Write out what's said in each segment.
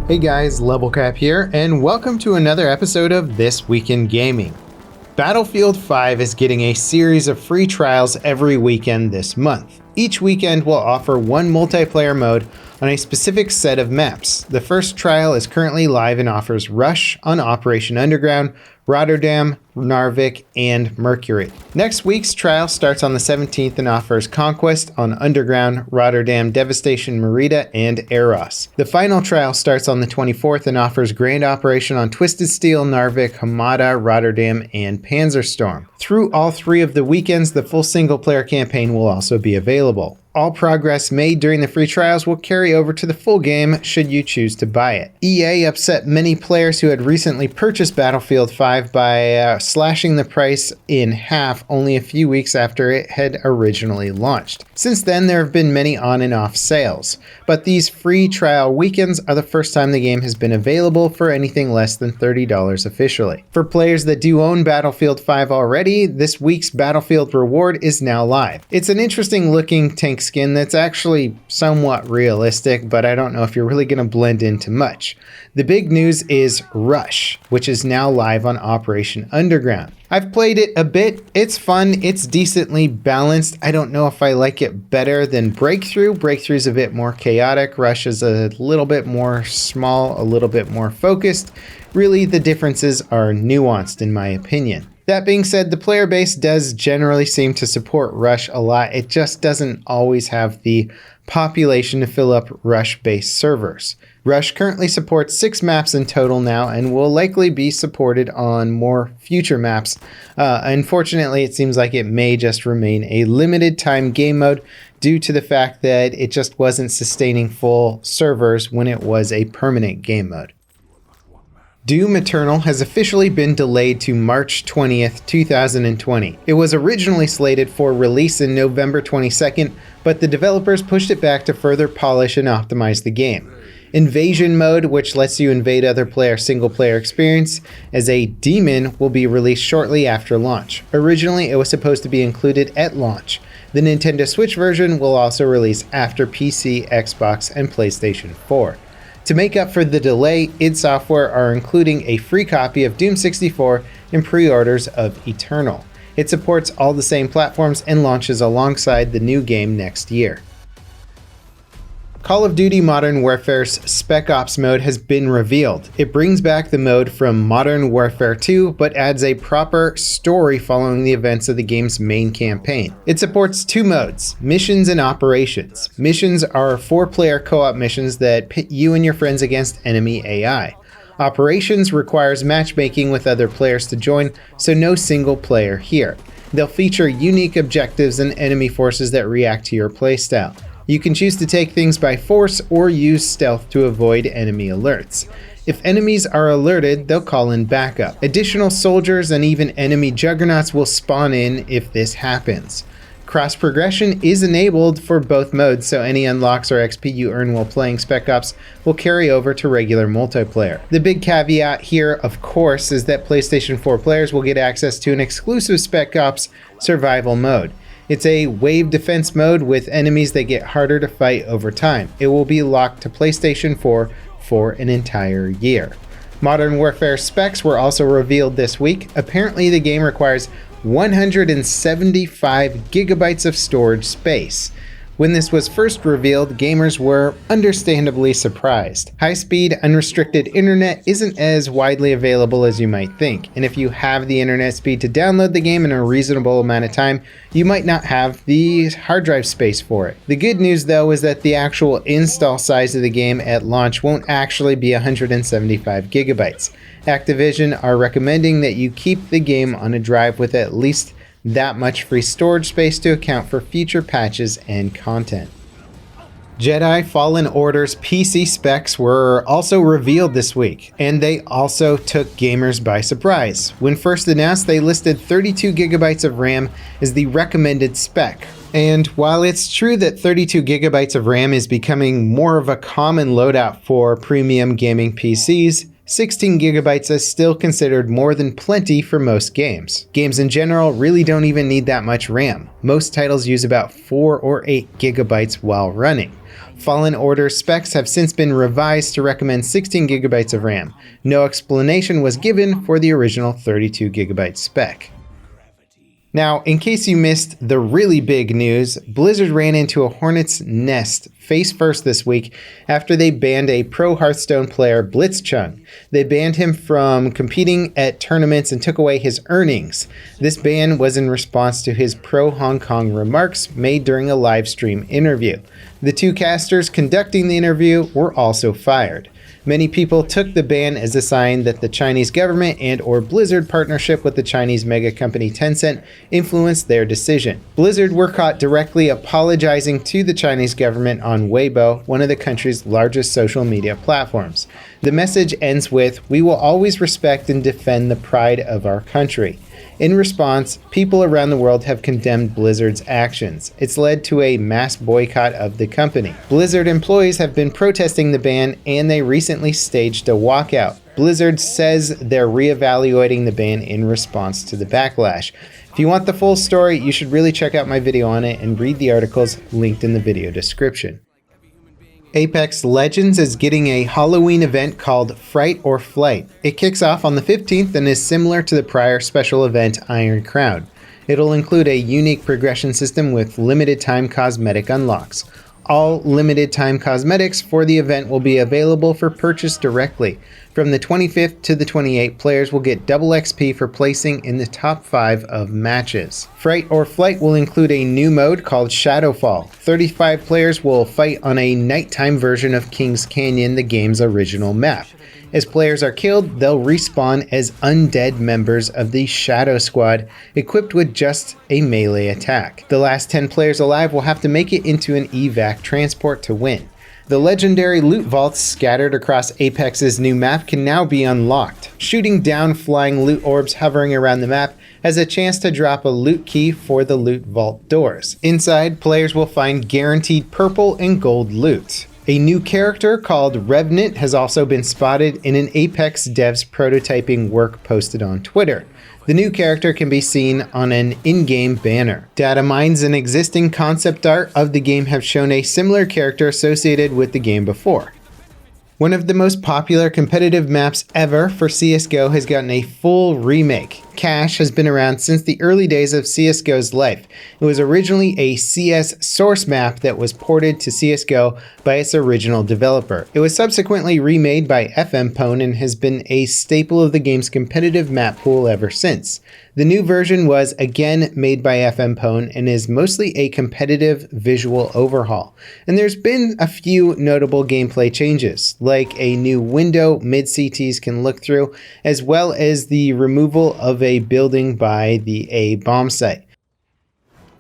Hey guys, LevelCap here, and welcome to another episode of This Week in Gaming. Battlefield 5 is getting a series of free trials every weekend this month. Each weekend will offer one multiplayer mode on a specific set of maps. The first trial is currently live and offers Rush on Operation Underground, Rotterdam, Narvik, and Mercury. Next week's trial starts on the 17th and offers Conquest on Underground, Rotterdam, Devastation, Merida, and Eros. The final trial starts on the 24th and offers Grand Operation on Twisted Steel, Narvik, Hamada, Rotterdam, and Panzerstorm. Through all three of the weekends, the full single-player campaign will also be available. All progress made during the free trials will carry over to the full game should you choose to buy it. EA upset many players who had recently purchased Battlefield 5 by slashing the price in half only a few weeks after it had originally launched. Since then, there have been many on and off sales, but these free trial weekends are the first time the game has been available for anything less than $30 officially. For players that do own Battlefield 5 already, this week's Battlefield reward is now live. It's an interesting looking tank skin that's actually somewhat realistic, but I don't know if you're really going to blend into much. The big news is Rush, which is now live on Operation Underground. I've played it a bit. It's fun. It's decently balanced. I don't know if I like it better than Breakthrough. Breakthrough's a bit more chaotic. Rush is a little bit more small, a little bit more focused. Really, the differences are nuanced in my opinion. That being said, the player base does generally seem to support Rush a lot. It just doesn't always have the population to fill up Rush-based servers. Rush currently supports 6 maps in total now and will likely be supported on more future maps. Unfortunately, it seems like it may just remain a limited time game mode due to the fact that it just wasn't sustaining full servers when it was a permanent game mode. Doom Eternal has officially been delayed to March 20th, 2020. It was originally slated for release in November 22nd, but the developers pushed it back to further polish and optimize the game. Invasion mode, which lets you invade other player single-player experience as a demon, will be released shortly after launch. Originally, it was supposed to be included at launch. The Nintendo Switch version will also release after PC, Xbox, and PlayStation 4. To make up for the delay, id Software are including a free copy of Doom 64 in pre-orders of Eternal. It supports all the same platforms and launches alongside the new game next year. Call of Duty Modern Warfare's Spec Ops mode has been revealed. It brings back the mode from Modern Warfare 2, but adds a proper story following the events of the game's main campaign. It supports 2 modes, missions and operations. Missions are 4-player co-op missions that pit you and your friends against enemy AI. Operations requires matchmaking with other players to join, so no single player here. They'll feature unique objectives and enemy forces that react to your playstyle. You can choose to take things by force or use stealth to avoid enemy alerts. If enemies are alerted, they'll call in backup. Additional soldiers and even enemy juggernauts will spawn in if this happens. Cross progression is enabled for both modes, so any unlocks or XP you earn while playing Spec Ops will carry over to regular multiplayer. The big caveat here, of course, is that PlayStation 4 players will get access to an exclusive Spec Ops survival mode. It's a wave defense mode with enemies that get harder to fight over time. It will be locked to PlayStation 4 for an entire year. Modern Warfare specs were also revealed this week. Apparently the game requires 175 gigabytes of storage space. When this was first revealed, gamers were understandably surprised. High-speed, unrestricted internet isn't as widely available as you might think, and if you have the internet speed to download the game in a reasonable amount of time, you might not have the hard drive space for it. The good news though is that the actual install size of the game at launch won't actually be 175 gigabytes. Activision are recommending that you keep the game on a drive with at least that much free storage space to account for future patches and content. Jedi Fallen Order's PC specs were also revealed this week, and they also took gamers by surprise. When first announced, they listed 32 gigabytes of RAM as the recommended spec. And while it's true that 32 gigabytes of RAM is becoming more of a common loadout for premium gaming PCs, 16 gigabytes is still considered more than plenty for most games. Games in general really don't even need that much RAM. Most titles use about 4 or 8 gigabytes while running. Fallen Order specs have since been revised to recommend 16 gigabytes of RAM. No explanation was given for the original 32 gigabyte spec. Now, in case you missed the really big news, Blizzard ran into a hornet's nest face first this week after they banned a pro Hearthstone player, Blitzchung. They banned him from competing at tournaments and took away his earnings. This ban was in response to his pro Hong Kong remarks made during a live stream interview. The two casters conducting the interview were also fired. Many people took the ban as a sign that the Chinese government and/or Blizzard partnership with the Chinese mega company Tencent influenced their decision. Blizzard were caught directly apologizing to the Chinese government on Weibo, one of the country's largest social media platforms. The message ends with, "We will always respect and defend the pride of our country." In response, people around the world have condemned Blizzard's actions. It's led to a mass boycott of the company. Blizzard employees have been protesting the ban, and they recently staged a walkout. Blizzard says they're reevaluating the ban in response to the backlash. If you want the full story, you should really check out my video on it and read the articles linked in the video description. Apex Legends is getting a Halloween event called Fright or Flight. It kicks off on the 15th and is similar to the prior special event Iron Crown. It'll include a unique progression system with limited time cosmetic unlocks. All limited time cosmetics for the event will be available for purchase directly. From the 25th to the 28th, players will get double XP for placing in the top 5 of matches. Fright or Flight will include a new mode called Shadowfall. 35 players will fight on a nighttime version of King's Canyon, the game's original map. As players are killed, they'll respawn as undead members of the Shadow Squad, equipped with just a melee attack. The last 10 players alive will have to make it into an evac transport to win. The legendary loot vaults scattered across Apex's new map can now be unlocked. Shooting down flying loot orbs hovering around the map has a chance to drop a loot key for the loot vault doors. Inside, players will find guaranteed purple and gold loot. A new character called Revenant has also been spotted in an Apex devs prototyping work posted on Twitter. The new character can be seen on an in-game banner. Data mines and existing concept art of the game have shown a similar character associated with the game before. One of the most popular competitive maps ever for CSGO has gotten a full remake. Cache has been around since the early days of CSGO's life. It was originally a CS source map that was ported to CSGO by its original developer. It was subsequently remade by FMPone and has been a staple of the game's competitive map pool ever since. The new version was again made by FMPone and is mostly a competitive visual overhaul. And there's been a few notable gameplay changes, like a new window mid-CTs can look through, as well as the removal of a building by the A bomb site.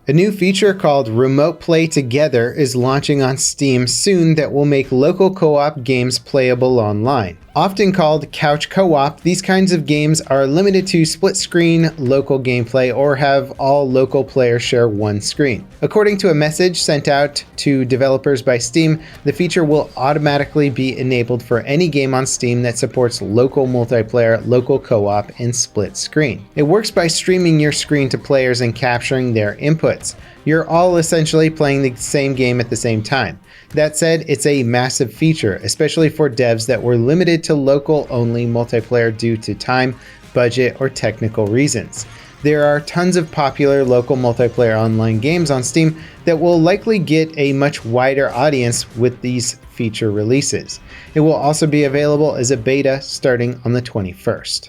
A new feature called Remote Play Together is launching on Steam soon that will make local co-op games playable online. Often called couch co-op, these kinds of games are limited to split-screen local gameplay or have all local players share one screen. According to a message sent out to developers by Steam, the feature will automatically be enabled for any game on Steam that supports local multiplayer, local co-op, and split screen. It works by streaming your screen to players and capturing their inputs. You're all essentially playing the same game at the same time. That said, it's a massive feature, especially for devs that were limited to local-only multiplayer due to time, budget, or technical reasons. There are tons of popular local multiplayer online games on Steam that will likely get a much wider audience with these feature releases. It will also be available as a beta starting on the 21st.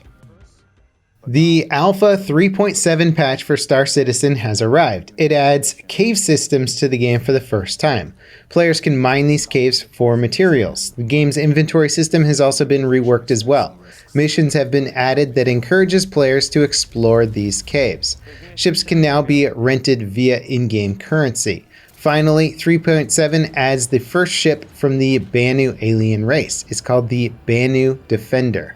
The Alpha 3.7 patch for Star Citizen has arrived. It adds cave systems to the game for the first time. Players can mine these caves for materials. The game's inventory system has also been reworked as well. Missions have been added that encourages players to explore these caves. Ships can now be rented via in-game currency. Finally, 3.7 adds the first ship from the Banu alien race. It's called the Banu Defender.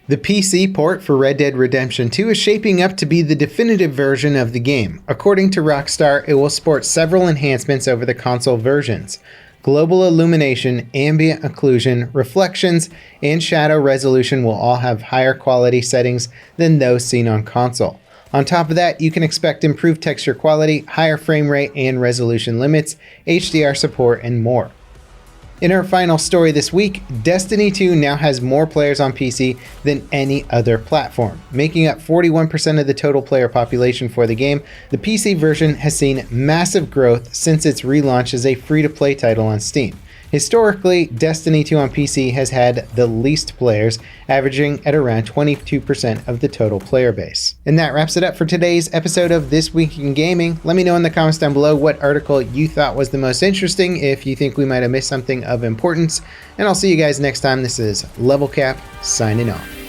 The PC port for Red Dead Redemption 2 is shaping up to be the definitive version of the game. According to Rockstar, it will sport several enhancements over the console versions. Global illumination, ambient occlusion, reflections, and shadow resolution will all have higher quality settings than those seen on console. On top of that, you can expect improved texture quality, higher frame rate and resolution limits, HDR support, and more. In our final story this week, Destiny 2 now has more players on PC than any other platform, making up 41% of the total player population for the game. The PC version has seen massive growth since its relaunch as a free-to-play title on Steam. Historically, Destiny 2 on PC has had the least players, averaging at around 22% of the total player base. And that wraps it up for today's episode of This Week in Gaming. Let me know in the comments down below what article you thought was the most interesting, if you think we might have missed something of importance, and I'll see you guys next time. This is Level Cap, signing off.